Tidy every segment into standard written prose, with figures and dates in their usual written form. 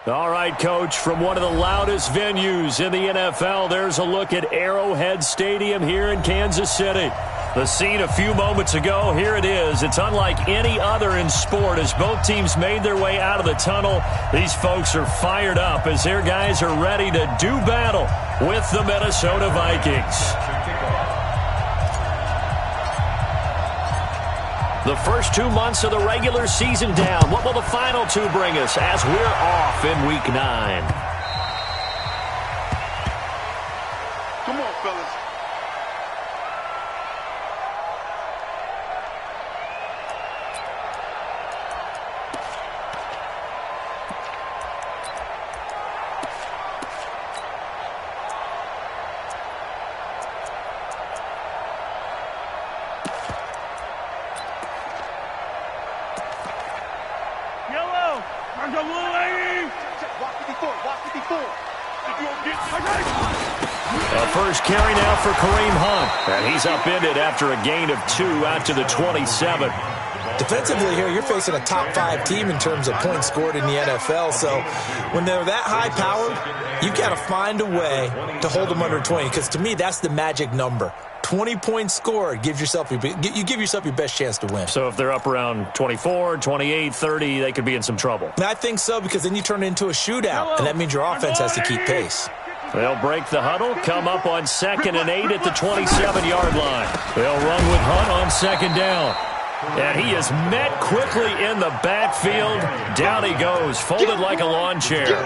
All right, Coach, from one of the loudest venues in the NFL, there's a look at Arrowhead Stadium here in Kansas City. The scene a few moments ago, here it is. It's unlike any other in sport as both teams made their way out of the tunnel. These folks are fired up as their guys are ready to do battle with the Minnesota Vikings. The first 2 months of the regular season down. What will the final two bring us as we're off in Week 9? Come on, fellas. First carry now for Kareem Hunt. And he's upended after a gain of 2 out to the 27. Defensively here, you're facing a top-5 team in terms of points scored in the NFL. So when they're that high-powered, you've got to find a way to hold them under 20. Because to me, that's the magic number. 20 points scored, you give yourself your best chance to win. So if they're up around 24, 28, 30, they could be in some trouble. And I think so, because then you turn it into a shootout, and that means your offense has to keep pace. They'll break the huddle, come up on 2nd and 8 at the 27-yard line. They'll run with Hunt on 2nd down. And he is met quickly in the backfield. Down he goes, folded like a lawn chair.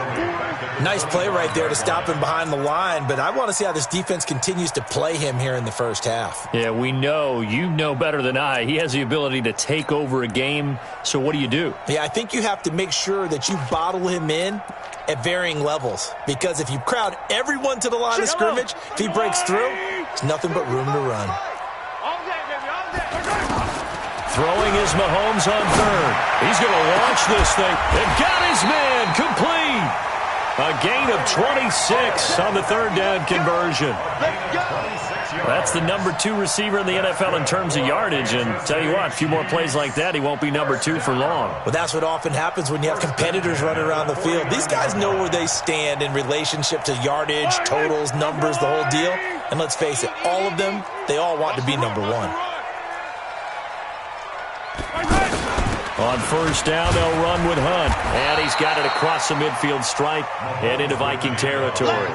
Nice play right there to stop him behind the line, but I want to see how this defense continues to play him here in the first half. Yeah, we know. You know better than I. He has the ability to take over a game, so what do? Yeah, I think you have to make sure that you bottle him in at varying levels, because if you crowd everyone to the line of scrimmage, if he breaks through, there's nothing but room to run. Throwing is Mahomes on 3rd. He's going to launch this thing. And got his man complete. A gain of 26 on the 3rd down conversion. That's the number 2 receiver in the NFL in terms of yardage. And tell you what, a few more plays like that, he won't be number 2 for long. Well, that's what often happens when you have competitors running around the field. These guys know where they stand in relationship to yardage, totals, numbers, the whole deal. And let's face it, all of them, they all want to be number 1. On 1st down, they'll run with Hunt. And he's got it across the midfield stripe and into Viking territory.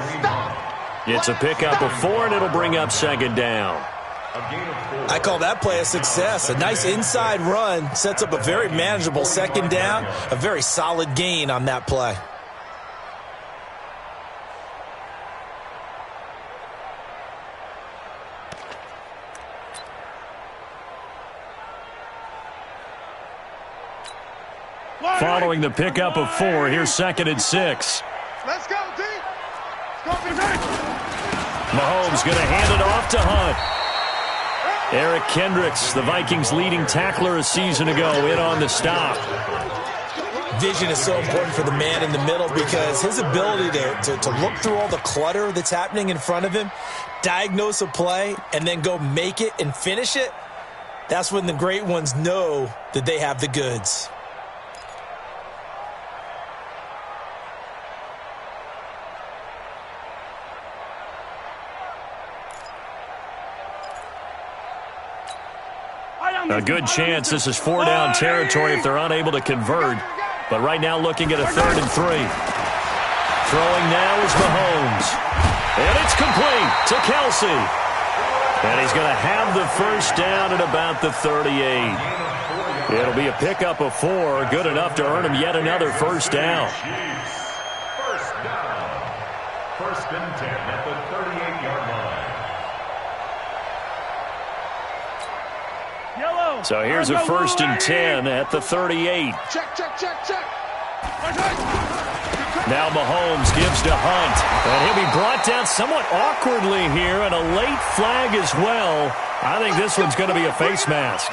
It's a pickup of 4, and it'll bring up 2nd down. I call that play a success. A nice inside run sets up a very manageable 2nd down. A very solid gain on that play. Following the pickup of 4, here's 2nd and 6. Let's go, D. Mahomes going to hand it off to Hunt. Eric Kendricks, the Vikings' leading tackler a season ago, in on the stop. Vision is so important for the man in the middle because his ability to look through all the clutter that's happening in front of him, diagnose a play, and then go make it and finish it, that's when the great ones know that they have the goods. A good chance this is 4 down territory if they're unable to convert. But right now looking at a 3rd and 3. Throwing now is Mahomes. And it's complete to Kelsey. And he's going to have the 1st down at about the 38. It'll be a pickup of 4. Good enough to earn him yet another 1st down. First down. 1st and 10 at the 38-yard line. So here's a 1st and 10 at the 38. Check. Now Mahomes gives to Hunt. And he'll be brought down somewhat awkwardly here, and a late flag as well. I think this one's going to be a face mask.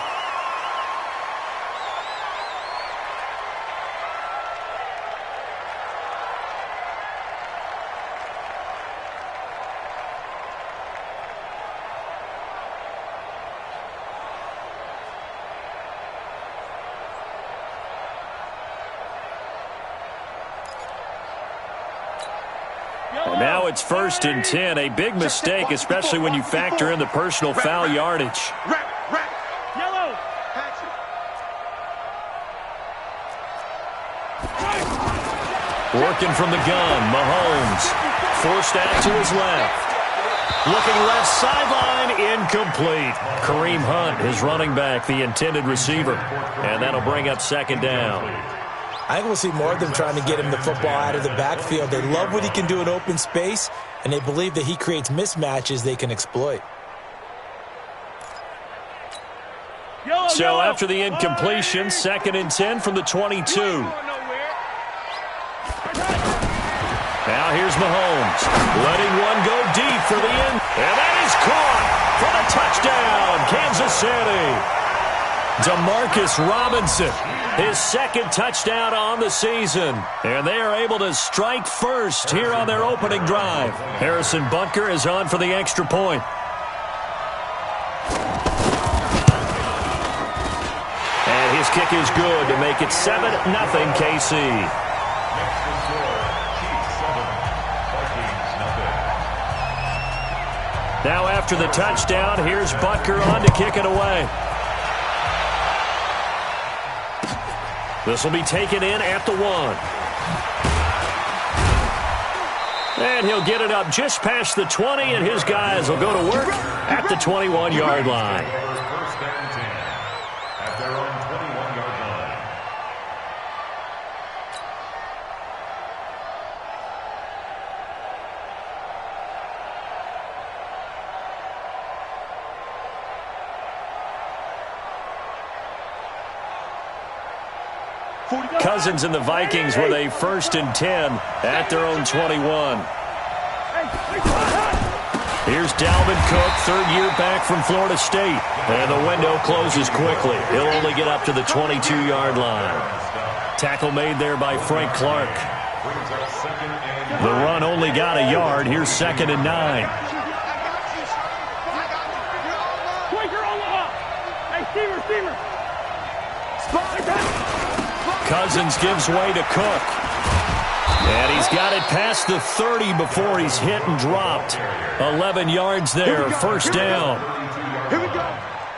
And now it's 1st and 10. A big mistake, especially when you factor in the personal foul yardage. Yellow. Working from the gun, Mahomes. Forced out to his left. Looking left sideline, incomplete. Kareem Hunt, his running back, the intended receiver. And that'll bring up 2nd down. I think we'll see more of them trying to get him the football out of the backfield. They love what he can do in open space, and they believe that he creates mismatches they can exploit. So after the incompletion, 2nd and 10 from the 22. Now here's Mahomes, letting one go deep for the end. And that is caught for the touchdown, Kansas City. Demarcus Robinson, his 2nd touchdown on the season. And they are able to strike first here on their opening drive. Harrison Butker is on for the extra point. And his kick is good to make it 7-0 KC. Now after the touchdown, here's Butker on to kick it away. This will be taken in at the 1. And he'll get it up just past the 20, and his guys will go to work at the 21-yard line. First and 10 at their own 21-yard line. Cousins and the Vikings with a 1st and 10 at their own 21. Here's Dalvin Cook, 3rd year back from Florida State. And the window closes quickly. He'll only get up to the 22-yard line. Tackle made there by Frank Clark. The run only got a yard. Here's 2nd and 9. Cousins gives way to Cook. And he's got it past the 30 before he's hit and dropped. 11 yards there, 1st down.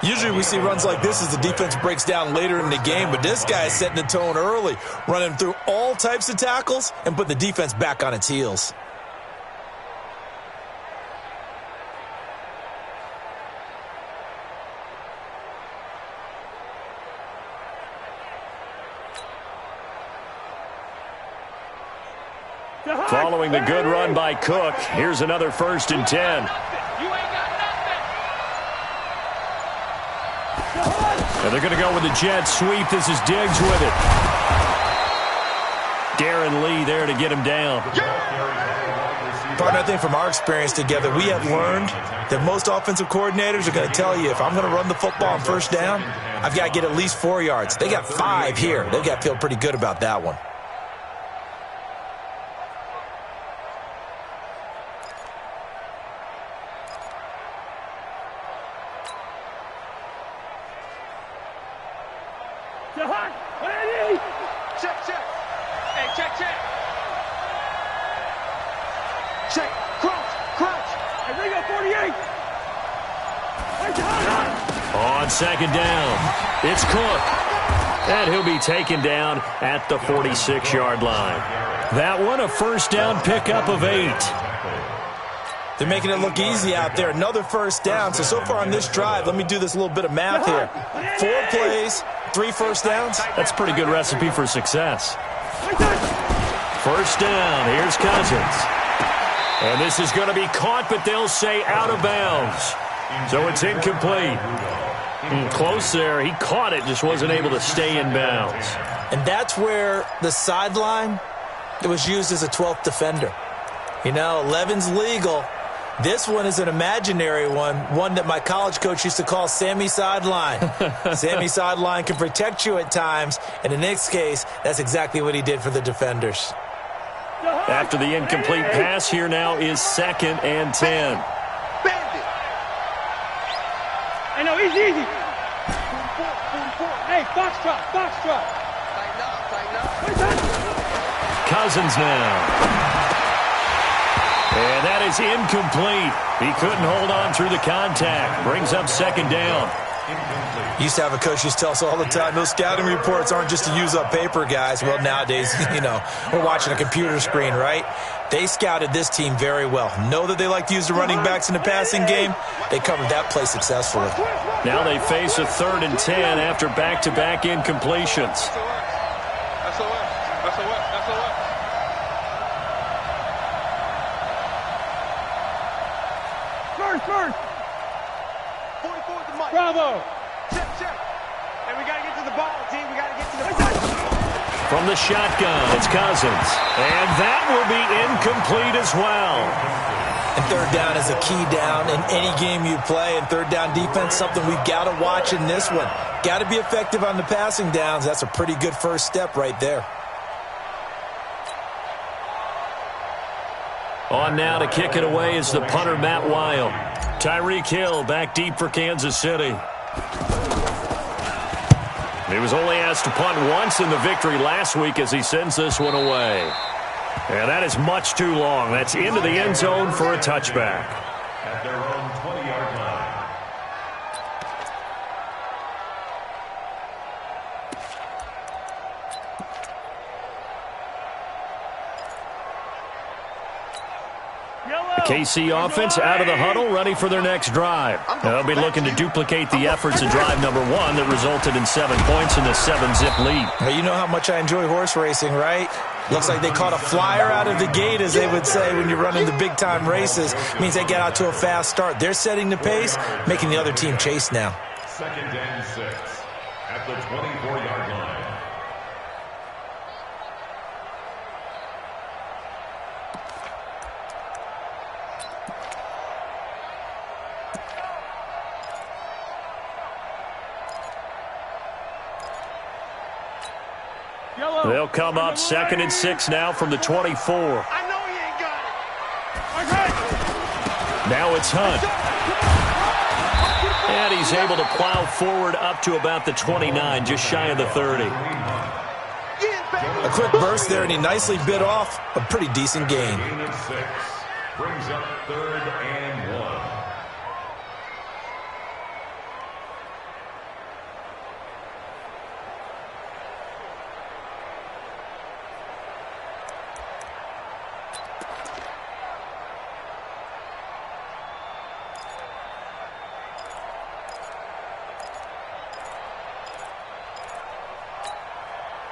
Usually we see runs like this as the defense breaks down later in the game, but this guy is setting the tone early, running through all types of tackles and put the defense back on its heels. Following the good run by Cook, here's another 1st and 10. And they're going to go with the jet sweep. This is Diggs with it. Darren Lee there to get him down. Partner, I think from our experience together, we have learned that most offensive coordinators are going to tell you, if I'm going to run the football on 1st down, I've got to get at least 4 yards. They got 5 here. They've got to feel pretty good about that one. On 2nd down, it's Cook. And he'll be taken down at the 46-yard line. That one, a 1st down pickup of 8. They're making it look easy out there. Another 1st down. So far on this drive, let me do this little bit of math here. 4 plays, 3 1st downs. That's a pretty good recipe for success. 1st down, here's Cousins. And this is going to be caught, but they'll say out of bounds. So it's incomplete. Close there. He caught it, just wasn't able to stay in bounds. And that's where the sideline, it was used as a 12th defender. You know, 11's legal. This one is an imaginary one that my college coach used to call Sammy Sideline. Sammy Sideline can protect you at times, and in this case, that's exactly what he did for the defenders. After the incomplete pass, here now is 2nd and 10. I know, easy. Hey, box drop. Cousins now. And that is incomplete. He couldn't hold on through the contact. Brings up second down. Used to have a coach used to tell us all the time, those scouting reports aren't just to use up paper, guys. Well, nowadays, we're watching a computer screen, right? They scouted this team very well. Know that they like to use the running backs in the passing game. They covered that play successfully. Now they face a 3rd and 10 after back-to-back incompletions. First. Bravo. Check. And we got to get to the ball, team. We got to get to the ball. From the shotgun, it's Cousins. And that will be incomplete as well. And third down is a key down in any game you play. And third down defense, something we've got to watch in this one. Got to be effective on the passing downs. That's a pretty good first step right there. On now to kick it away is the punter, Matt Wild. Tyreek Hill back deep for Kansas City. He was only asked to punt once in the victory last week as he sends this one away. And that is much too long. That's into the end zone for a touchback. At their own 20-yard line. The KC offense out of the huddle, ready for their next drive. They'll be looking to duplicate the efforts of drive number 1 that resulted in 7 points in the 7-zip lead. Well, you know how much I enjoy horse racing, right? Looks like they caught a flyer out of the gate, as they would say when you're running the big-time races. Means they get out to a fast start. They're setting the pace, making the other team chase now. 2nd and 6 at the 24-yard line. They'll come up 2nd and 6 now from the 24. I know he ain't got it. Now it's Hunt. And he's able to plow forward up to about the 29, just shy of the 30. A quick burst there, and he nicely bit off a pretty decent gain. Gain of 6 brings up 3rd and 1.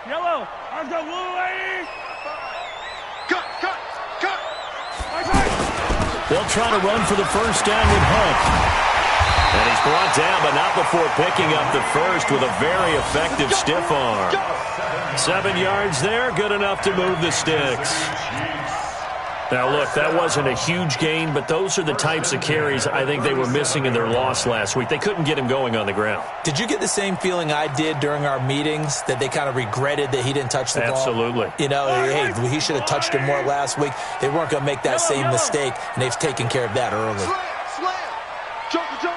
Yellow. Let's go, blue lady. Cut. They'll try to run for the first down with Hunt. And he's brought down, but not before picking up the first with a very effective stiff arm. 7 yards there, good enough to move the sticks. Now, look, that wasn't a huge gain, but those are the types of carries I think they were missing in their loss last week. They couldn't get him going on the ground. Did you get the same feeling I did during our meetings, that they kind of regretted that he didn't touch the ball? Absolutely. Hey, he should have touched it more last week. They weren't going to make that same mistake, and they've taken care of that early. Slam. Joker.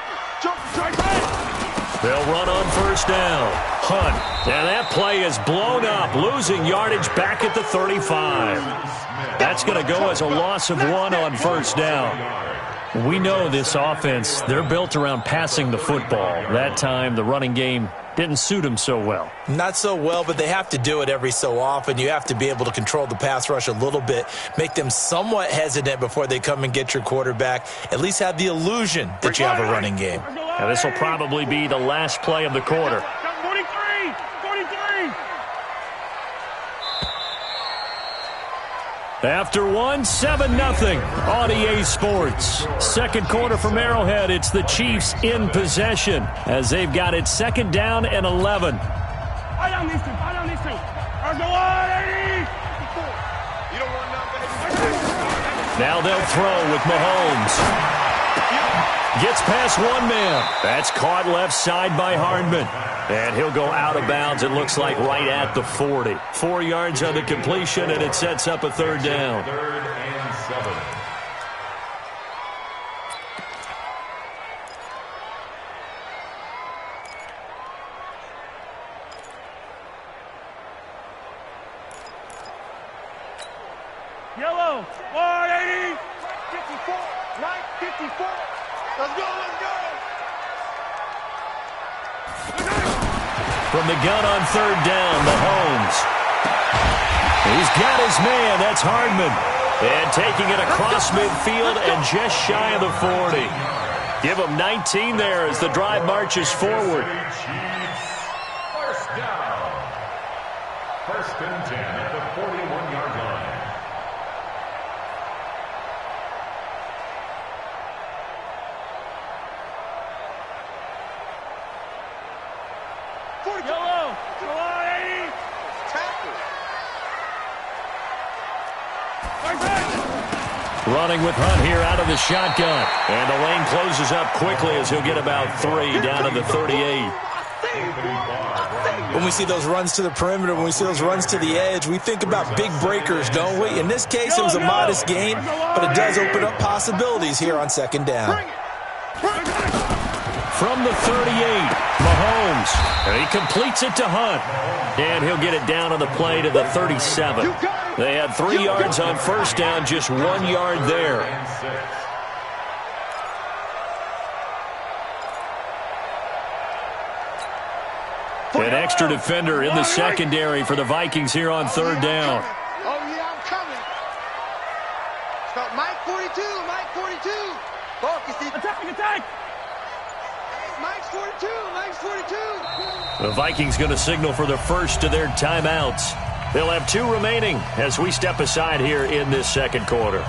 They'll run on first down. Hunt. And that play is blown up, losing yardage back at the 35. That's going to go as a loss of 1 on first down. We know this offense, they're built around passing the football. That time, the running game didn't suit them so well. Not so well, but they have to do it every so often. You have to be able to control the pass rush a little bit, make them somewhat hesitant before they come and get your quarterback. At least have the illusion that you have a running game. Now, this will probably be the last play of the quarter. 43. After 1, 7-0 on EA Sports. Second quarter from Arrowhead. It's the Chiefs in possession as they've got it 2nd down and 11. I down these two. Let's go, 180. You don't want nothing. Now they'll throw with Mahomes. Gets past one man. That's caught left side by Hardman. And he'll go out of bounds, it looks like, right at the 40. 4 yards on the completion, and it sets up a 3rd down. 3rd and 7. Yellow. 180. Mike, 54. Let's go, let's go. From the gun on third down, Mahomes. He's got his man. That's Hardman. And taking it across midfield and just shy of the 40. Give him 19 there as the drive marches forward. First down. First and 10 at the 41-yard line. Yellow. Come on, 80. Tackle. Running with Hunt here out of the shotgun. And the lane closes up quickly as he'll get about 3 down to the 38. When we see those runs to the perimeter, when we see those runs to the edge, we think about big breakers, don't we? In this case, it was a modest gain, but it does open up possibilities here on second down. From the 38, Mahomes. And he completes it to Hunt. And he'll get it down on the play to the 37. They had 3 yards on first down, just 1 yard there. An extra defender in the secondary for the Vikings here on third down. Oh, yeah, I'm coming. Start Mike 42, Mike 42. Focus, Attack. Mike's 42, Mike's 42. The Vikings going to signal for the first of their timeouts. They'll have 2 remaining as we step aside here in this second quarter.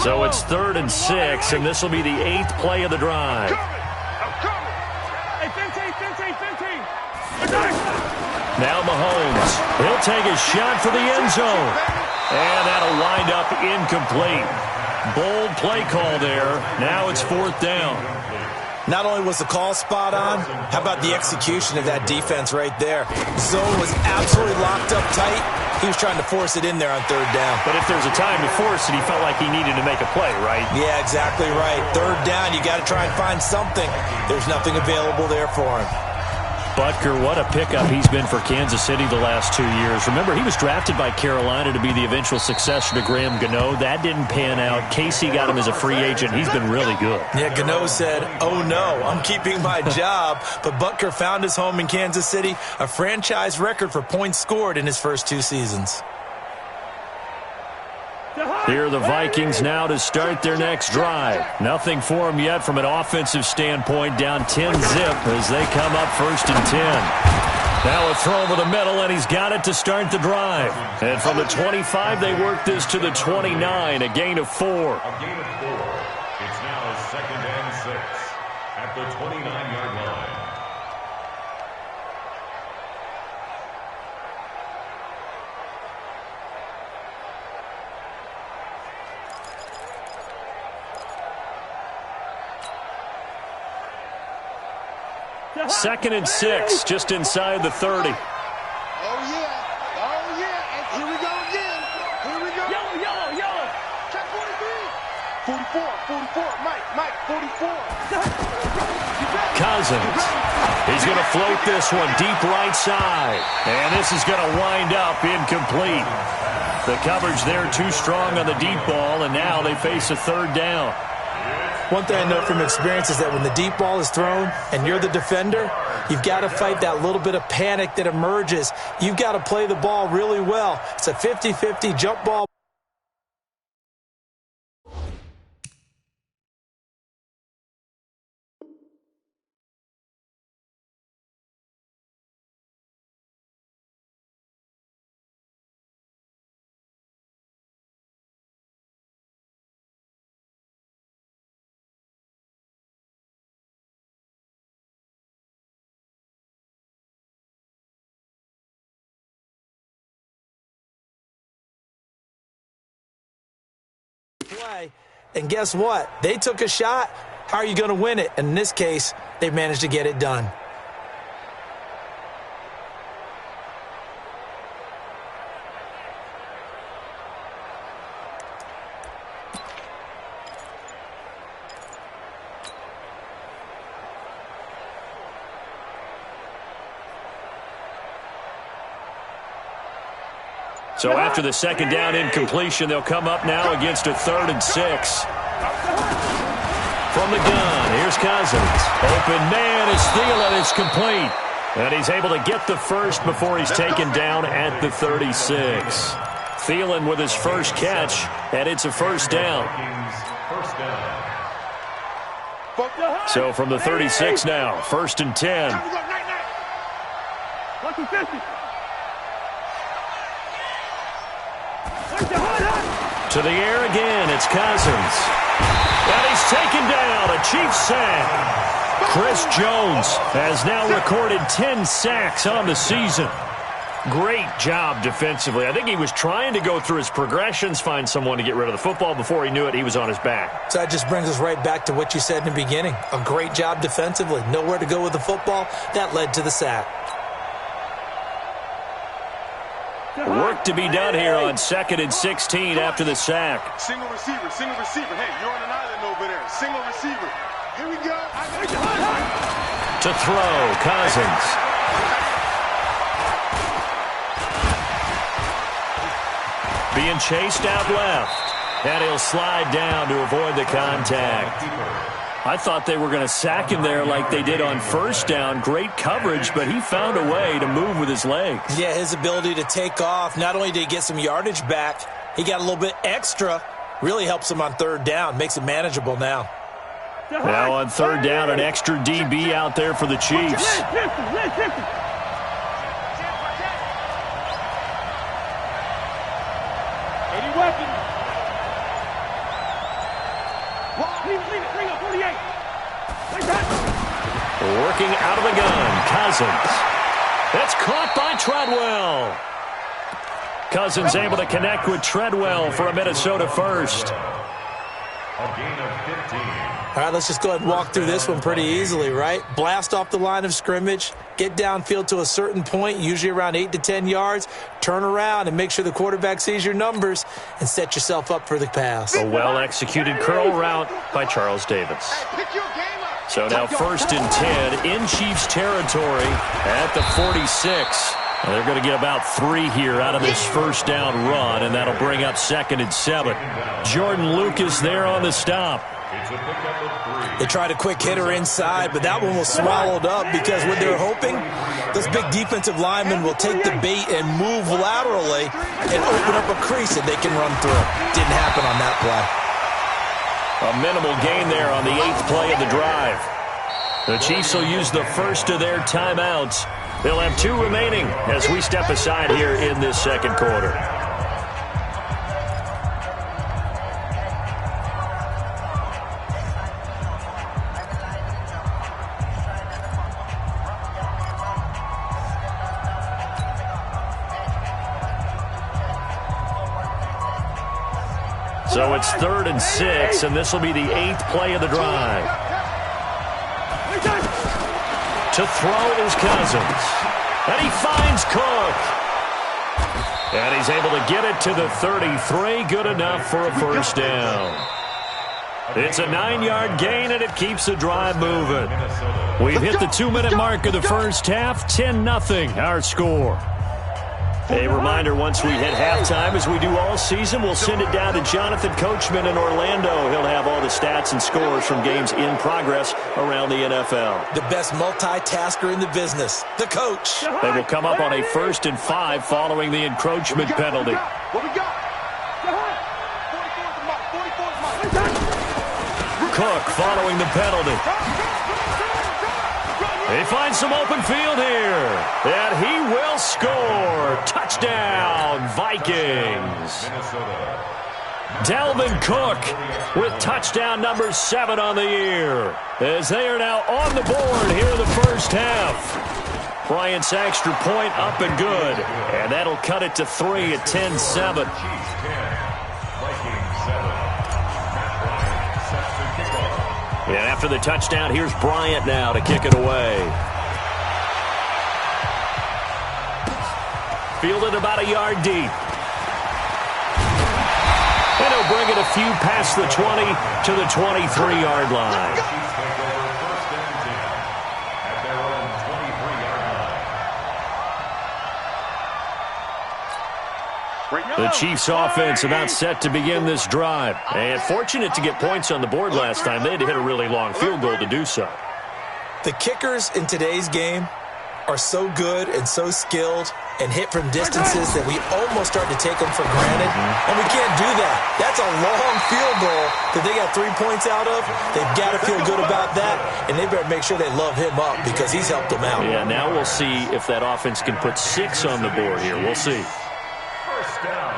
So it's 3rd and 6, and this will be the 8th play of the drive. I'm coming. Hey, 15. Now Mahomes. He'll take a shot for the end zone. And that'll wind up incomplete. Bold play call there. Now it's 4th down. Not only was the call spot on, how about the execution of that defense right there? Zone was absolutely locked up tight. He was trying to force it in there on third down. But if there's a time to force it, he felt like he needed to make a play, right? Yeah, exactly right. Third down, you got to try and find something. There's nothing available there for him. Butker, what a pickup he's been for Kansas City the last 2 years. Remember, he was drafted by Carolina to be the eventual successor to Graham Gano. That didn't pan out. Casey got him as a free agent. He's been really good. Yeah, Gano said, oh no, I'm keeping my job. But Butker found his home in Kansas City, a franchise record for points scored in his first 2 seasons. Here are the Vikings now to start their next drive. Nothing for them yet from an offensive standpoint. Down 10-zip as they come up 1st and 10. Now a throw over the middle, and he's got it to start the drive. And from the 25, they work this to the 29, a gain of 4. A gain of 4. It's now 2nd and 6 at the 29-yard line. Second and 6, just inside the 30. Oh, yeah. And here we go again. Yellow. Check 43. 44. Mike, 44. Cousins. He's going to float this one deep right side. And this is going to wind up incomplete. The coverage there too strong on the deep ball, and now they face a 3rd down. One thing I know from experience is that when the deep ball is thrown and you're the defender, you've got to fight that little bit of panic that emerges. You've got to play the ball really well. It's a 50-50 jump ball. Play. And guess what? They took a shot. How are you going to win it? And in this case, they managed to get it done. So after the second down incompletion, they'll come up now against a 3rd and 6. From the gun, here's Cousins. Open man is Thielen. It's complete. And he's able to get the first before he's taken down at the 36. Thielen with his first catch, and it's a first down. So from the 36 now, 1st and 10. To the air again, it's Cousins. And he's taken down, a Chiefs sack. Chris Jones has now recorded 10 sacks on the season. Great job defensively. I think he was trying to go through his progressions, find someone to get rid of the football. Before he knew it, he was on his back. So that just brings us right back to what you said in the beginning. A great job defensively. Nowhere to go with the football. That led to the sack. Work to be done here on 2nd and 16 after the sack. Single receiver, single receiver. Hey, you're on an island over there. Single receiver. Here we go. To throw, Cousins. Being chased out left. And he'll slide down to avoid the contact. I thought they were going to sack him there like they did on 1st down. Great coverage, but he found a way to move with his legs. Yeah, his ability to take off. Not only did he get some yardage back, he got a little bit extra. Really helps him on 3rd down. Makes it manageable now. Now on 3rd down, an extra DB out there for the Chiefs. Working out of the gun, Cousins. That's caught by Treadwell. Cousins able to connect with Treadwell for a Minnesota first. A gain of 15. All right, let's just go ahead and walk through this one pretty easily, right? Blast off the line of scrimmage, get downfield to a certain point, usually around 8 to 10 yards, turn around and make sure the quarterback sees your numbers and set yourself up for the pass. A well-executed curl route by Charles Davis. So now 1st and 10 in Chiefs territory at the 46. And they're going to get about 3 here out of this 1st down run, and that'll bring up 2nd and 7. Jordan Lucas there on the stop. They tried a quick hitter inside, but that one was swallowed up because what they're hoping, those big defensive linemen will take the bait and move laterally and open up a crease that they can run through. Didn't happen on that play. A minimal gain there on the 8th play of the drive. The Chiefs will use the first of their timeouts. They'll have 2 remaining as we step aside here in this 2nd quarter. So it's 3rd and 6, and this will be the 8th play of the drive. To throw is Cousins. And he finds Cook. And he's able to get it to the 33. Good enough for a 1st down. It's a 9-yard gain, and it keeps the drive moving. We've hit the 2-minute mark of the first half. 10-0 our score. A reminder, once we hit halftime, as we do all season, we'll send it down to Jonathan Coachman in Orlando. He'll have all the stats and scores from games in progress around the NFL. The best multitasker in the business, the coach. They will come up on a 1st and 5 following the encroachment penalty. What we got? Cook following the penalty. He finds some open field here, and he will score. Touchdown, Vikings. Dalvin Cook with touchdown number 7 on the year, as they are now on the board here in the first half. Bryant's extra point up and good, and that'll cut it to 3 at 10-7. And after the touchdown, here's Bryant now to kick it away. Fielded about a yard deep. And he'll bring it a few past the 20 to the 23-yard line. The Chiefs offense about set to begin this drive. And fortunate to get points on the board last time. They had to hit a really long field goal to do so. The kickers in today's game are so good and so skilled and hit from distances that we almost start to take them for granted. And we can't do that. That's a long field goal that they got 3 points out of. They've got to feel good about that, and they better make sure they love him up because he's helped them out. Yeah, now we'll see if that offense can put 6 on the board here. We'll see. First down.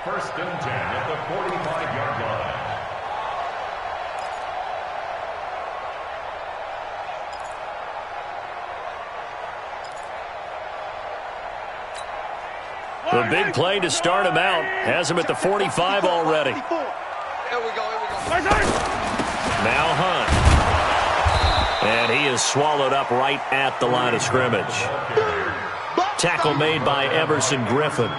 First and 10 at the 45-yard line. The big play to start him out has him at the 45 already. Here we go. Now Hunt. And he is swallowed up right at the line of scrimmage. Tackle made by Everson Griffin.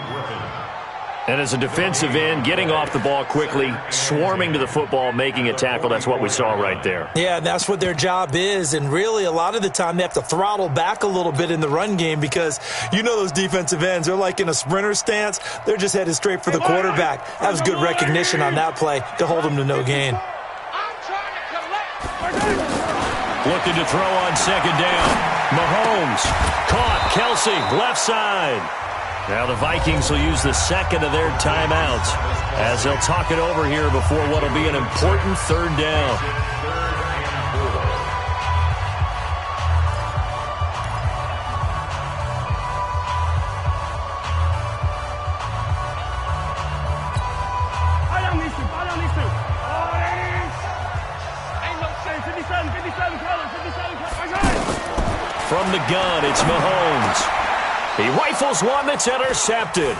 And as a defensive end, getting off the ball quickly, swarming to the football, making a tackle, that's what we saw right there. Yeah, that's what their job is. And really, a lot of the time, they have to throttle back a little bit in the run game because you know those defensive ends, they're like in a sprinter stance. They're just headed straight for the quarterback. That was good recognition on that play to hold him to no gain. Looking to throw on second down. Mahomes caught. Kelsey, left side. Now the Vikings will use the second of their timeouts as they'll talk it over here before what will be an important third down. From the gun, it's Mahomes. He rifles one that's intercepted.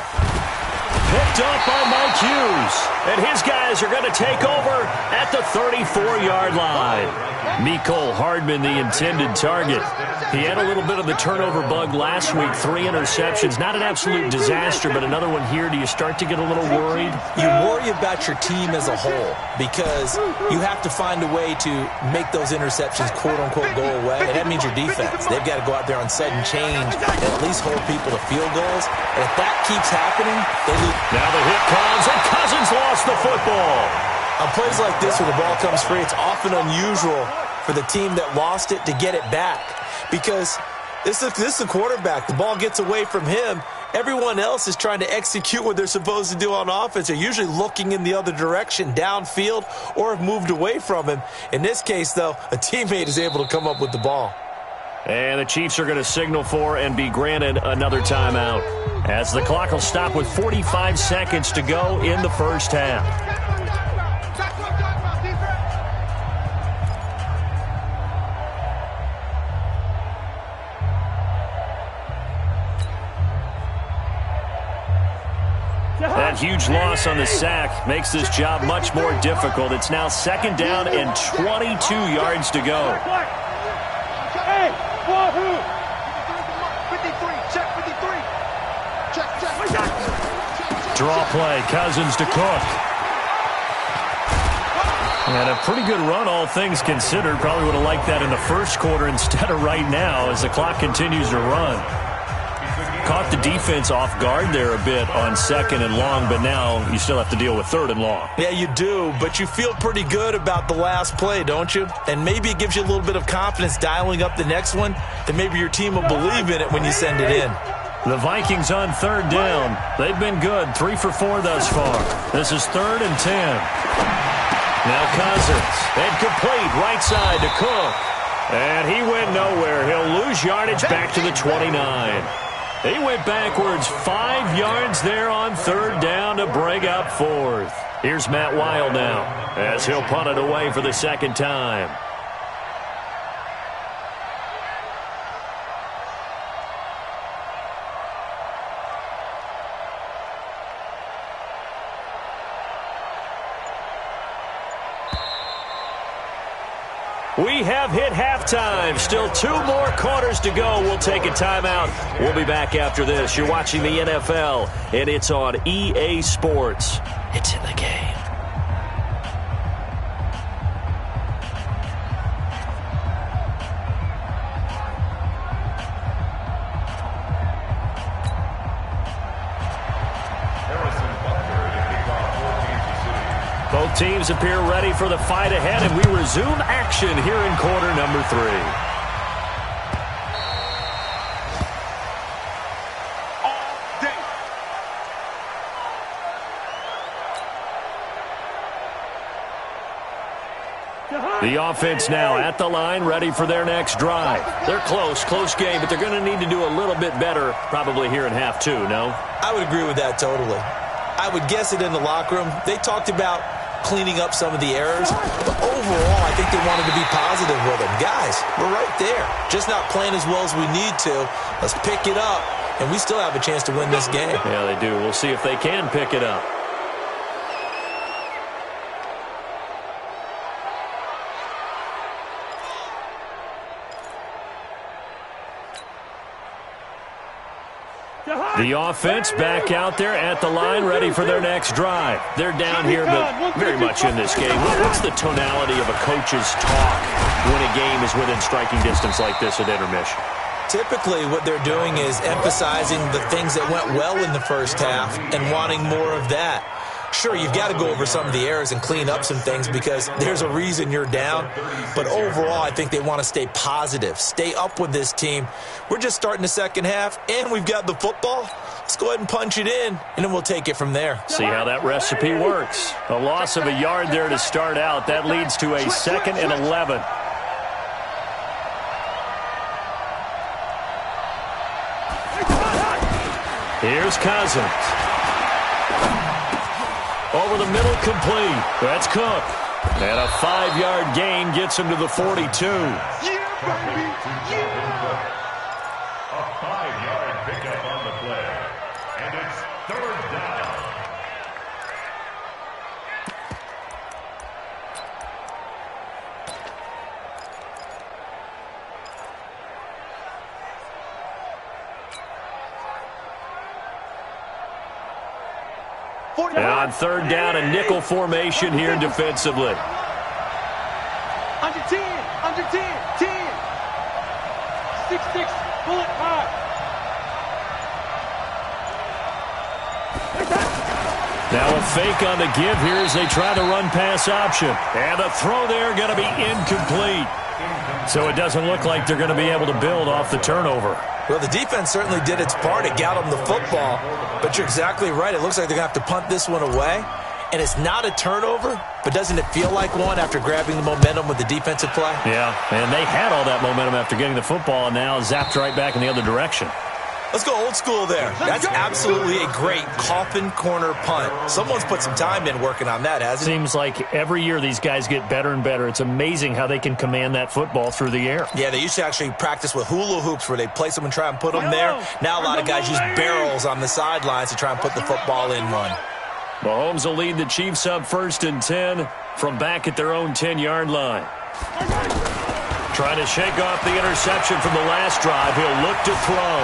Picked up by Mike Hughes. And his guys are going to take over at the 34-yard line. Mecole Hardman, the intended target. He had a little bit of the turnover bug last week. 3 interceptions. Not an absolute disaster, but another one here. Do you start to get a little worried? You worry about your team as a whole because you have to find a way to make those interceptions, quote-unquote, go away. And that means your defense. They've got to go out there on sudden change and at least hold people to field goals. And if that keeps happening, they lose. Now the hit comes, and Cousins lost the football. On plays like this where the ball comes free, it's often unusual for the team that lost it to get it back because this is a quarterback. The ball gets away from him. Everyone else is trying to execute what they're supposed to do on offense. They're usually looking in the other direction, downfield, or have moved away from him. In this case, though, a teammate is able to come up with the ball. And the Chiefs are going to signal for and be granted another timeout as the clock will stop with 45 seconds to go in the first half. That huge loss on the sack makes this job much more difficult. It's now second down and 22 yards to go. Hey, 53, check 53. Check. Draw play, Cousins to Cook. And a pretty good run, all things considered. Probably would have liked that in the first quarter instead of right now as the clock continues to run. Caught the defense off guard there a bit on second and long, but now you still have to deal with third and long. Yeah, you do, but you feel pretty good about the last play, don't you? And maybe it gives you a little bit of confidence dialing up the next one, that maybe your team will believe in it when you send it in. The Vikings on third down. They've been good, 3 for 4 thus far. This is 3rd and 10. Now Cousins, incomplete, right side to Cook. And he went nowhere. He'll lose yardage back to the 29. He went backwards 5 yards there on third down to bring up 4th. Here's Matt Weil now as he'll punt it away for the second time. We have hit halftime. Still 2 more quarters to go. We'll take a timeout. We'll be back after this. You're watching the NFL, and it's on EA Sports. It's in the game. Both teams appear ready for the fight ahead, and we resume action here in quarter number 3. The offense now at the line, ready for their next drive. They're close game, but they're going to need to do a little bit better probably here in half 2, no? I would agree with that totally. I would guess it in the locker room. They talked about cleaning up some of the errors, but overall, I think they wanted to be positive with them. Guys, we're right there. Just not playing as well as we need to. Let's pick it up, and we still have a chance to win this game. Yeah, they do. We'll see if they can pick it up. The offense back out there at the line, ready for their next drive. They're down here, but very much in this game. What's the tonality of a coach's talk when a game is within striking distance like this at intermission? Typically, what they're doing is emphasizing the things that went well in the first half and wanting more of that. Sure, you've got to go over some of the errors and clean up some things because there's a reason you're down. But overall, I think they want to stay positive, stay up with this team. We're just starting the second half, and we've got the football. Let's go ahead and punch it in, and then we'll take it from there. See how that recipe works. A loss of a yard there to start out. That leads to a 2nd and 11. Here's Cousins. Over the middle, complete. That's Cook. And a 5-yard gain gets him to the 42. Yeah, baby. Yeah. A 5-yard pickup on the play. And it's 3rd down. And on 3rd down, a nickel formation here defensively. Under 10, under 10, 10. 6-6, bullet 5. Now a fake on the give here as they try to run pass option. And the throw there going to be incomplete. So it doesn't look like they're going to be able to build off the turnover. Well, the defense certainly did its part. It got them the football. But you're exactly right. It looks like they're going to have to punt this one away. And it's not a turnover, but doesn't it feel like one after grabbing the momentum with the defensive play? Yeah, and they had all that momentum after getting the football and now zapped right back in the other direction. Let's go old school there. That's absolutely a great coffin corner punt. Someone's put some time in working on that, hasn't it? Seems like every year these guys get better and better. It's amazing how they can command that football through the air. Yeah, they used to actually practice with hula hoops where they'd place them and try and put them there. Now a lot of guys use barrels on the sidelines to try and put the football in one. Mahomes will lead the Chiefs up 1st and 10 from back at their own 10-yard line. Trying to shake off the interception from the last drive. He'll look to throw.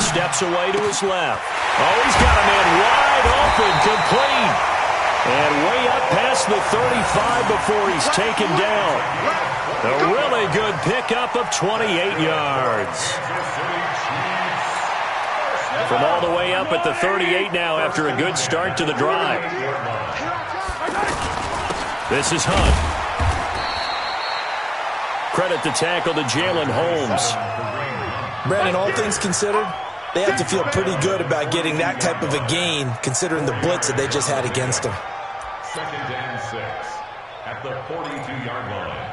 Steps away to his left. Oh, he's got a man wide open, complete. And way up past the 35 before he's taken down. A really good pickup of 28 yards. From all the way up at the 38 now after a good start to the drive. This is Hunt. Credit the tackle to Jalen Holmes. Brandon, all things considered, they have to feel pretty good about getting that type of a gain considering the blitz that they just had against them. 2nd and 6 at the 42-yard line.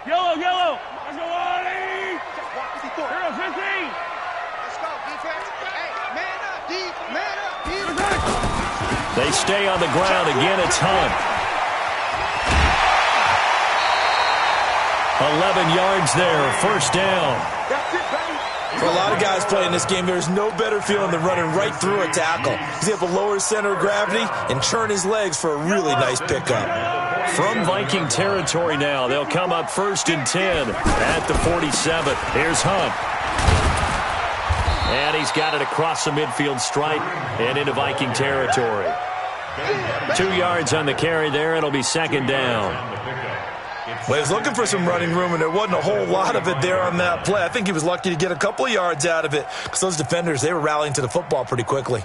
Yellow, yellow. Let's go, Artie. Hero 15. Let's go, defense. Hey, man up, D. Man up, defense. They stay on the ground. Again, it's Hunt. 11 yards there. 1st down. For a lot of guys playing this game, there's no better feeling than running right through a tackle. He's able to lower his center of gravity and turn his legs for a really nice pickup. From Viking territory now, they'll come up 1st and 10 at the 47. Here's Hunt. And he's got it across the midfield stripe and into Viking territory. 2 yards on the carry there. It'll be 2nd down. Well, he was looking for some running room, and there wasn't a whole lot of it there on that play. I think he was lucky to get a couple of yards out of it because those defenders, they were rallying to the football pretty quickly.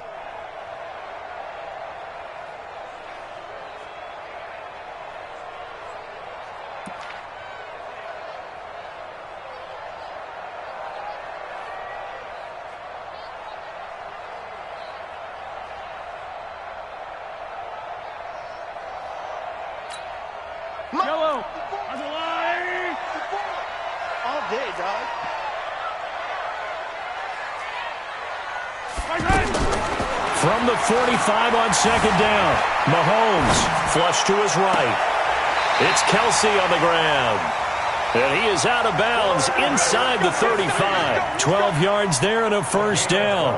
Yellow. On the line. All day, dog. From the 45 on second down, Mahomes flush to his right. It's Kelsey on the ground. And he is out of bounds inside the 35. 12 yards there and a first down.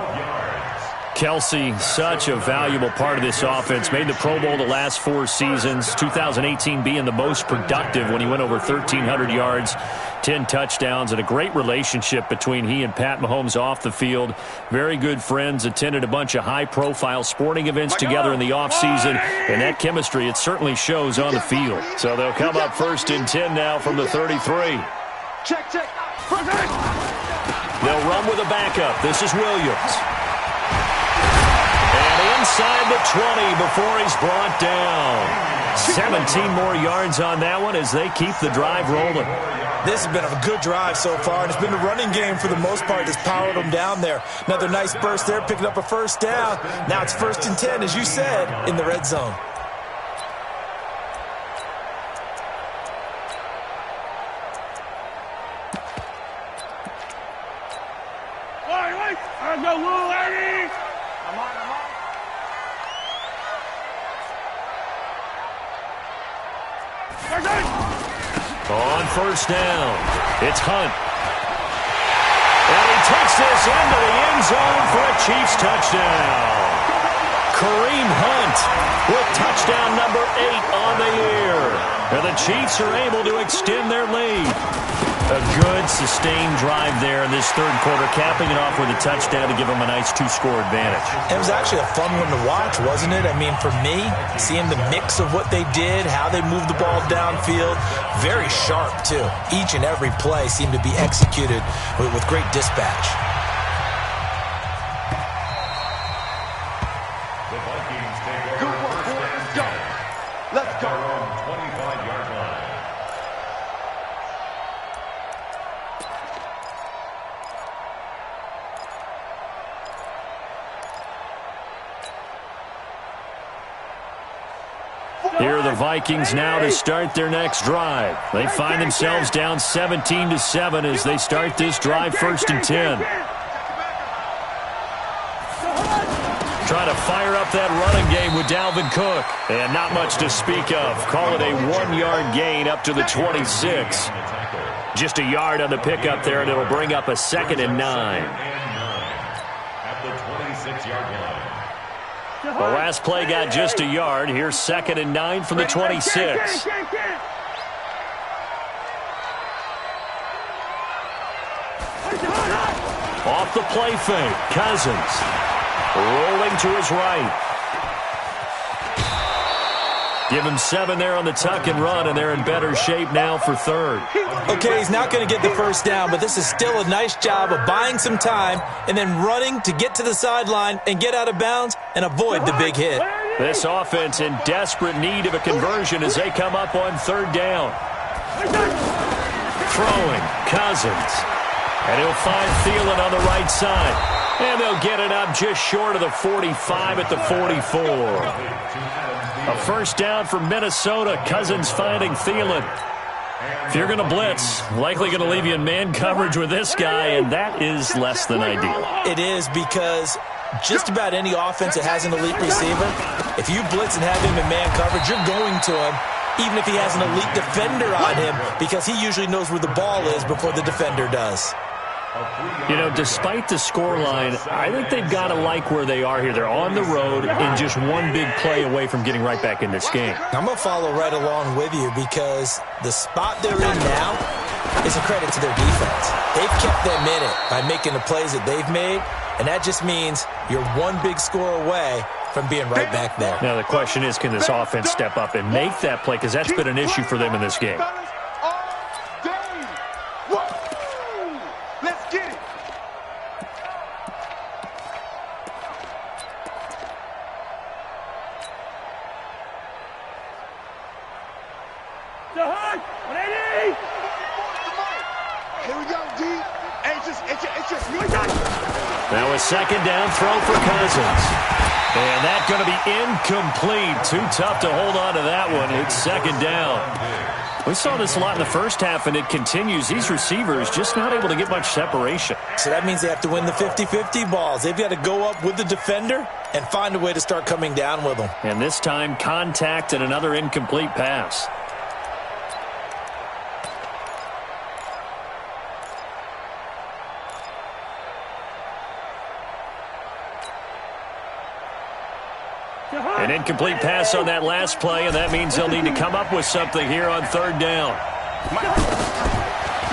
Kelsey, such a valuable part of this offense. Made the Pro Bowl the last 4 seasons. 2018 being the most productive when he went over 1,300 yards, 10 touchdowns, and a great relationship between he and Pat Mahomes off the field. Very good friends. Attended a bunch of high-profile sporting events together in the offseason. And that chemistry, it certainly shows on the field. So they'll come up 1st and 10 now from the 33. Check. They'll run with a backup. This is Williams. Inside the 20 before he's brought down. 17 more yards on that one as they keep the drive rolling. This has been a good drive so far, and it's been the running game for the most part that's powered them down there. Another nice burst there, picking up a first down. Now it's 1st and 10, as you said, in the red zone. On first down, it's Hunt. And he takes this into the end zone for a Chiefs touchdown. Kareem Hunt with touchdown number 8 on the year. And the Chiefs are able to extend their lead. A good, sustained drive there in this third quarter, capping it off with a touchdown to give them a nice 2-score advantage. It was actually a fun one to watch, wasn't it? I mean, for me, seeing the mix of what they did, how they moved the ball downfield, very sharp, too. Each and every play seemed to be executed with great dispatch. The Vikings take over first and 10. Let's go. At their own 25-yard line. Here are the Vikings now to start their next drive. They find themselves down 17-7 as they start this drive 1st and 10. Trying to fire up that running game with Dalvin Cook. And not much to speak of. Call it a 1-yard gain up to the 26. Just a yard on the pickup there, and it'll bring up a 2nd and 9. At the 26-yard line. The last play got just a yard. Here's 2nd and 9 from the 26. Off the play fake, Cousins. Rolling to his right. Give him 7 there on the tuck and run, and they're in better shape now for 3rd. Okay, he's not going to get the first down, but this is still a nice job of buying some time and then running to get to the sideline and get out of bounds and avoid the big hit. This offense in desperate need of a conversion as they come up on 3rd down. Throwing, Cousins. And he'll find Thielen on the right side. And they'll get it up just short of the 45 at the 44. A first down for Minnesota. Cousins finding Thielen. If you're going to blitz, likely going to leave you in man coverage with this guy, and that is less than ideal. It is, because just about any offense that has an elite receiver, if you blitz and have him in man coverage, you're going to him, even if he has an elite defender on him, because he usually knows where the ball is before the defender does. You know, despite the scoreline, I think they've got to like where they are here. They're on the road and just one big play away from getting right back in this game. I'm going to follow right along with you, because the spot they're in now is a credit to their defense. They've kept them in it by making the plays that they've made, and that just means you're one big score away from being right back there. Now the question is, can this offense step up and make that play? Because that's been an issue for them in this game. Now a second down throw for Cousins. And that's going to be incomplete. Too tough to hold on to that one. It's second down. We saw this a lot in the first half, and it continues. These receivers just not able to get much separation. So that means they have to win the 50-50 balls. They've got to go up with the defender and find a way to start coming down with them. And this time, contact and another incomplete pass. An incomplete pass on that last play, and that means they'll need to come up with something here on third down.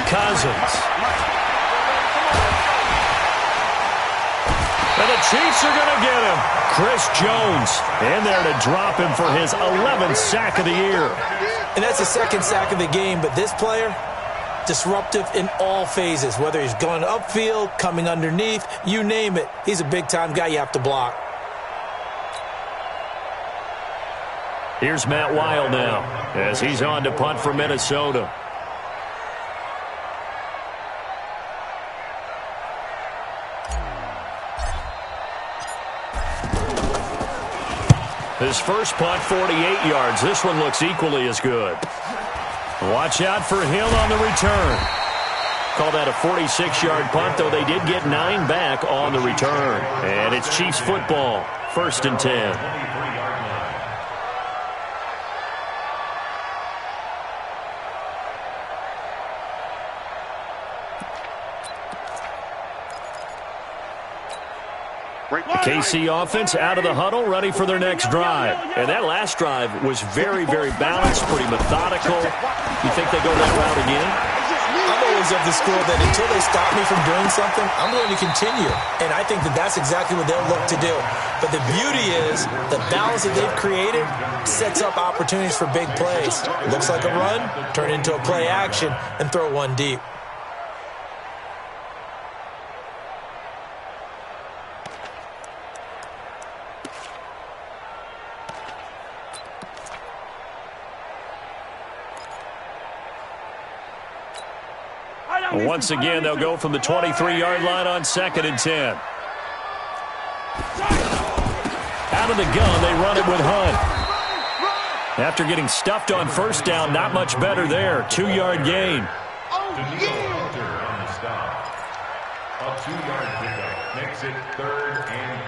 Cousins. And the Chiefs are going to get him. Chris Jones in there to drop him for his 11th sack of the year. And that's the second sack of the game, but this player, disruptive in all phases, whether he's going upfield, coming underneath, you name it. He's a big-time guy you have to block. Here's Matt Weil now as he's on to punt for Minnesota. His first punt, 48 yards. This one looks equally as good. Watch out for Hill on the return. Call that a 46-yard punt, though they did get 9 back on the return. And it's Chiefs football, 1st and 10. KC offense out of the huddle, ready for their next drive. And that last drive was very, very balanced, pretty methodical. You think they go that route again? I'm always of the school that until they stop me from doing something, I'm going to continue. And I think that that's exactly what they'll look to do. But the beauty is the balance that they've created sets up opportunities for big plays. Looks like a run, turn into a play action, and throw one deep. Once again, they'll go from the 23-yard line on 2nd and 10. Out of the gun, they run it with Hunt. After getting stuffed on first down, not much better there. 2-yard gain. On the stop. A 2-yard pickup makes it 3rd and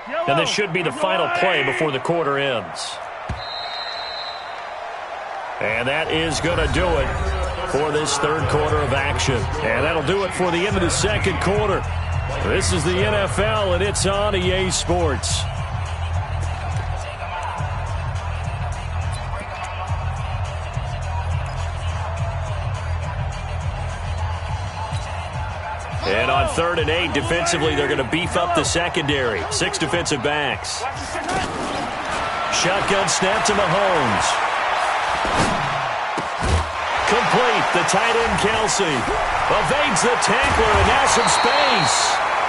8. And this should be the final play before the quarter ends. And that is going to do it for this third quarter of action. And that'll do it for the end of the second quarter. This is the NFL, and it's on EA Sports. And on 3rd and 8, defensively, they're going to beef up the secondary. 6 defensive backs. Shotgun snap to Mahomes. Complete. The tight end, Kelsey. Evades the tackler and has some space.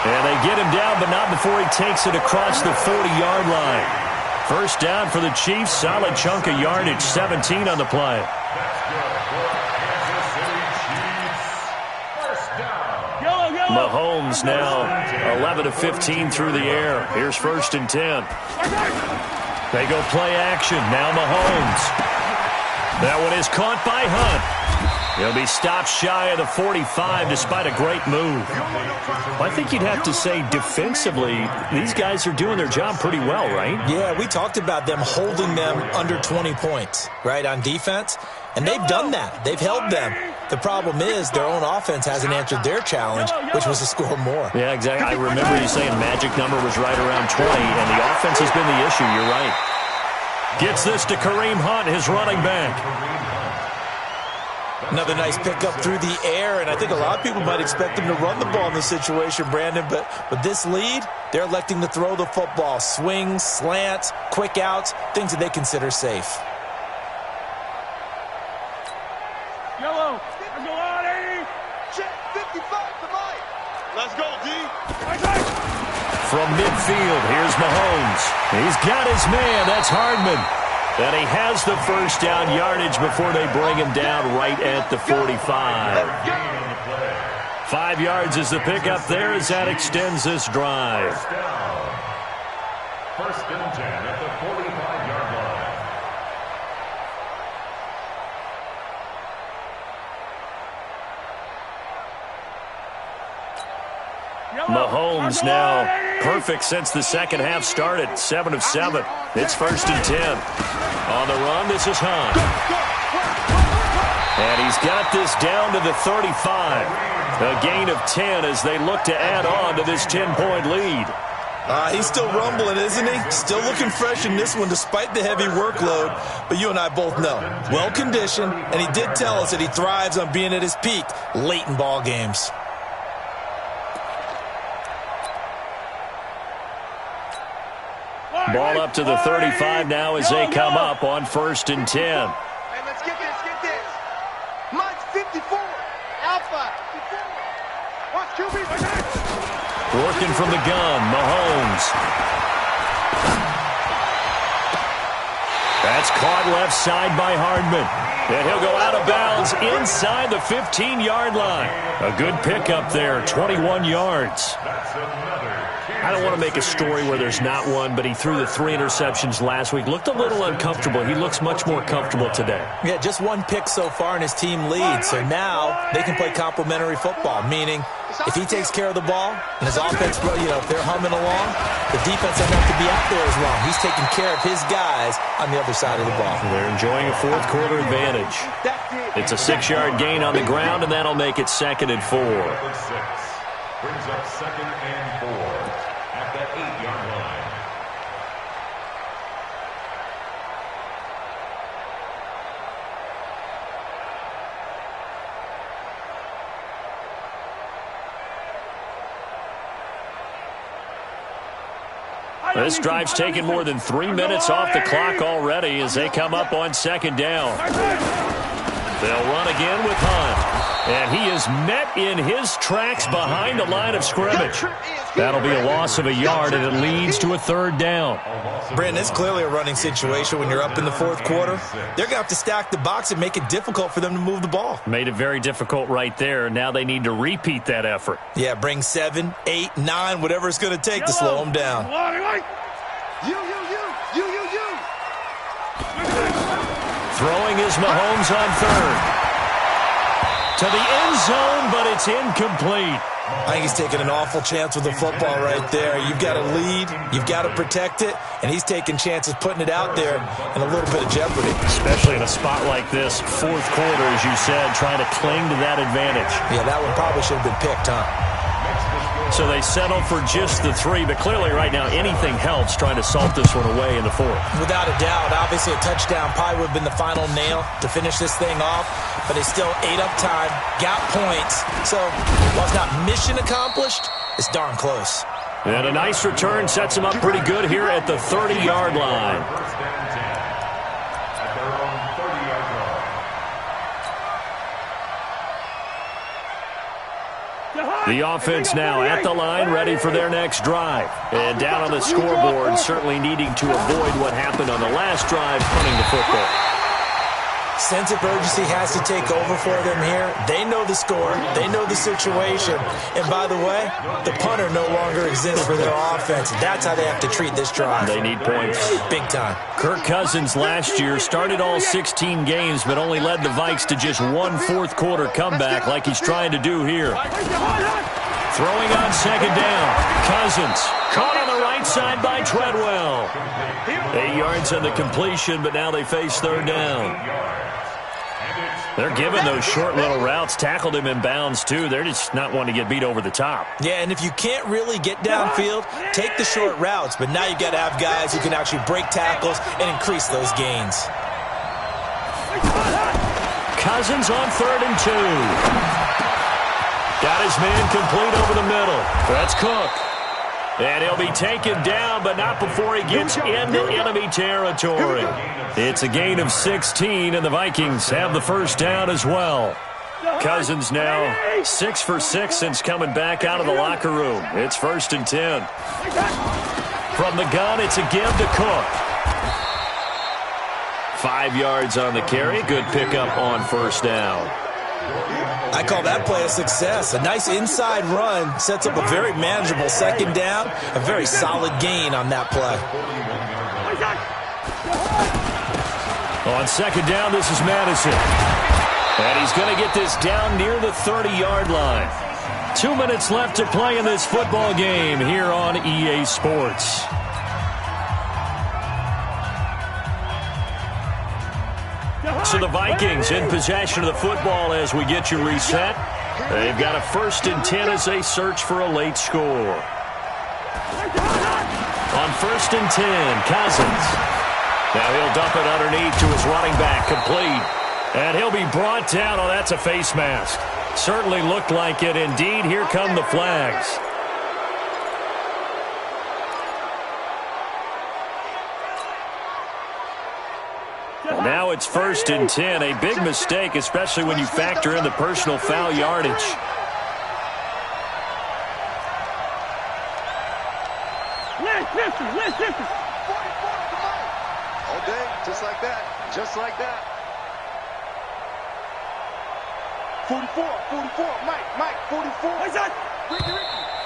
And they get him down, but not before he takes it across the 40-yard line. First down for the Chiefs. Solid chunk of yardage. 17 on the play. Mahomes now 11 of 15 through the air. Here's 1st and 10. They go play action. Now Mahomes. That one is caught by Hunt. He'll be stopped shy of the 45 despite a great move. Well, I think you'd have to say defensively, these guys are doing their job pretty well, right? Yeah, we talked about them holding them under 20 points, right, on defense. And they've done that. They've held them. The problem is their own offense hasn't answered their challenge, which was to score more. Yeah, exactly. I remember you saying magic number was right around 20, and the offense has been the issue. You're right. Gets this to Kareem Hunt, his running back. Another nice pickup through the air, and I think a lot of people might expect them to run the ball in this situation, Brandon, but with this lead, they're electing to throw the football. Swings, slants, quick outs, things that they consider safe. Yellow. Let's go on, 80. Check 55 to Mike. Let's go, D. From midfield, here's Mahomes. He's got his man. That's Hardman. And he has the first down yardage before they bring him down right at the 45. 5 yards is the pickup there as that extends this drive. First and 10 at the 45-yard line. Mahomes now perfect since the second half started. 7 of 7. It's first and 10. On the run, this is Hunt. And he's got this down to the 35. A gain of 10 as they look to add on to this 10-point lead. He's still rumbling, isn't he? Still looking fresh in this one despite the heavy workload. But you and I both know, well-conditioned, and he did tell us that he thrives on being at his peak late in ball games. Ball up to the 35 now as they come up on first and 10. Hey, let's get this. Mike's 54. Alpha. 54. Watch QB. Working from the gun, Mahomes. That's caught left side by Hardman. And he'll go out of bounds inside the 15-yard line. A good pickup there, 21 yards. I don't want to make a story where there's not one, but he threw the 3 interceptions last week. Looked a little uncomfortable. He looks much more comfortable today. Yeah, just 1 pick so far and his team leads. So now they can play complementary football, meaning if he takes care of the ball and his offense, if they're humming along, the defense doesn't have to be out there as long. He's taking care of his guys on the other side of the ball. They're enjoying a fourth-quarter advantage. It's a 6-yard gain on the ground, and that'll make it second and 4. Brings up second and 4 at the 8-yard line. This drive's taken more than 3 minutes off the clock already as they come up on second down. They'll run again with Hunt. And he is met in his tracks behind the line of scrimmage. That'll be a loss of a yard, and it leads to a third down. Brandon, it's clearly a running situation when you're up in the fourth quarter. They're going to have to stack the box and make it difficult for them to move the ball. Made it very difficult right there. Now they need to repeat that effort. Yeah, bring 7, 8, 9, whatever it's going to take to slow them down. You. Throwing is Mahomes on third. To the end zone, but it's incomplete. I think he's taking an awful chance with the football right there. You've got to lead, you've got to protect it, and he's taking chances putting it out there in a little bit of jeopardy. Especially in a spot like this, fourth quarter, as you said, trying to cling to that advantage. Yeah, that one probably should have been picked, huh? So they settle for just the 3, but clearly right now anything helps trying to salt this one away in the fourth. Without a doubt. Obviously a touchdown probably would have been the final nail to finish this thing off, but they still ate up time, got points. So while it's not mission accomplished, it's darn close. And a nice return sets them up pretty good here at the 30-yard line. First and 10 at their own 30-yard line. The offense now at the line, ready for their next drive. And down on the scoreboard, certainly needing to avoid what happened on the last drive, punting the football. Sense of urgency has to take over for them here. They know the score. They know the situation. And by the way, the punter no longer exists for their offense. That's how they have to treat this drive. They need points. Big time. Kirk Cousins last year started all 16 games, but only led the Vikes to just 1 fourth-quarter comeback like he's trying to do here. Throwing on second down. Cousins caught on the right side by Treadwell. 8 yards on the completion, but now they face third down. They're giving those short little routes. Tackled him in bounds, too. They're just not wanting to get beat over the top. Yeah, and if you can't really get downfield, take the short routes. But now you've got to have guys who can actually break tackles and increase those gains. Cousins on 3rd and 2. Got his man complete over the middle. That's Cook. And he'll be taken down, but not before he gets into enemy territory. It's a gain of 16, and the Vikings have the first down as well. Cousins now 6 for 6 since coming back out of the locker room. It's 1st and 10. From the gun, it's a give to Cook. 5 yards on the carry. Good pickup on first down. I call that play a success. A nice inside run sets up a very manageable second down. A very solid gain on that play. On second down, this is Madison. And he's going to get this down near the 30-yard line. 2 minutes left to play in this football game here on EA Sports. So the Vikings in possession of the football as we get you reset. They've got a 1st and 10 as they search for a late score. On 1st and 10, Cousins. Now he'll dump it underneath to his running back, complete. And he'll be brought down. Oh, that's a face mask. Certainly looked like it. Indeed, here come the flags. And now it's 1st and 10. A big mistake, especially when you factor in the personal foul yardage. Listen. All day, just like that. Just like that. 44, Mike, 44.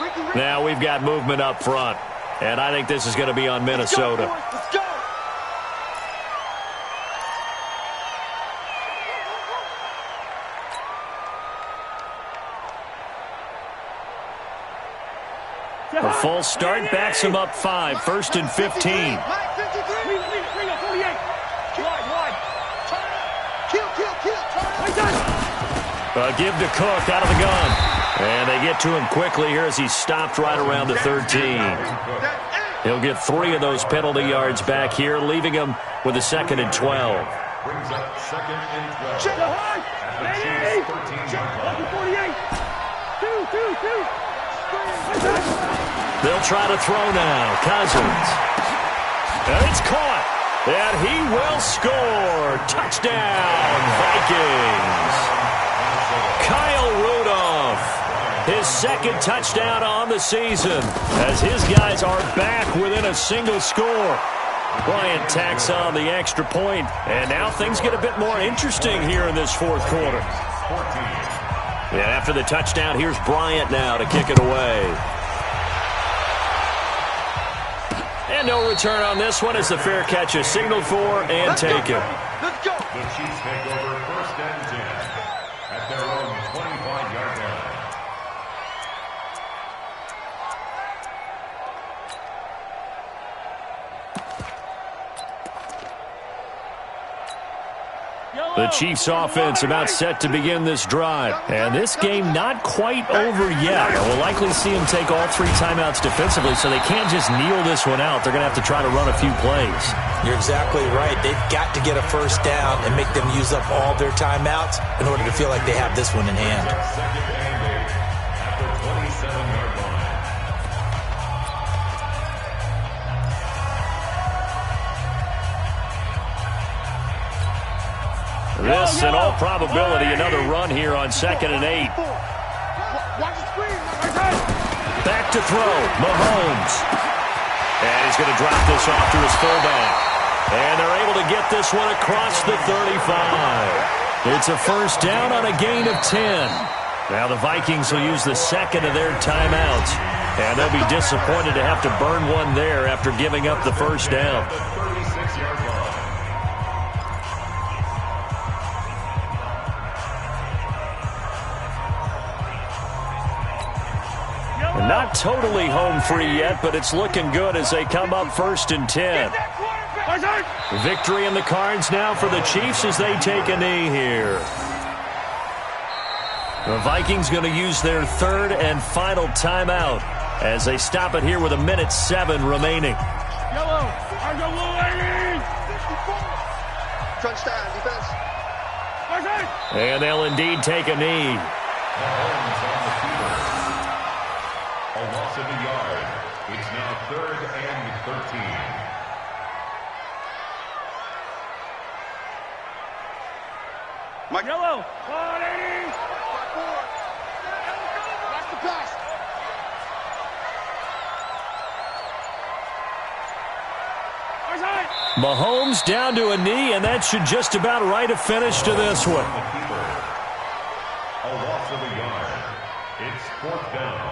Ricky. Now we've got movement up front. And I think this is going to be on Minnesota. Let's go. A full start backs him up 5. 1st and 15. Give to Cook out of the gun. And they get to him quickly here as he's stopped right around the 13. He'll get 3 of those penalty yards back here, leaving him with a 2nd and 12. Brings up 2nd and 12. They'll try to throw now. Cousins. And it's caught. And he will score. Touchdown, Vikings. Kyle Rudolph. His 2nd touchdown on the season as his guys are back within a single score. Bryant tacks on the extra point, and now things get a bit more interesting here in this 4th quarter. And after the touchdown, here's Bryant now to kick it away. And no return on this one as the fair catch is signaled for and taken. Let's go. The Chiefs take over 1st and 10 at their own 25-yard line. The Chiefs offense about set to begin this drive. And this game not quite over yet. We'll likely see them take all 3 timeouts defensively, so they can't just kneel this one out. They're going to have to try to run a few plays. You're exactly right. They've got to get a 1st down and make them use up all their timeouts in order to feel like they have this one in hand. 2nd and 8 at the 27-yard line. This, in all probability, another run here on 2nd and 8. Back to throw, Mahomes. And he's going to drop this off to his fullback. And they're able to get this one across the 35. It's a 1st down on a gain of 10. Now the Vikings will use the 2nd of their timeouts. And they'll be disappointed to have to burn one there after giving up the 1st down. Not totally home free yet, but it's looking good as they come up 1st and 10. Victory in the cards now for the Chiefs as they take a knee here. The Vikings going to use their 3rd and final timeout as they stop it here with 1:07 remaining. Crunch time, defense. And they'll indeed take a knee. A loss of a yard. It's now 3rd and 13. Mike. Yellow. Watch the pass. Outside. Mahomes down to a knee, and that should just about write a finish to this one. A loss of a yard. It's 4th down.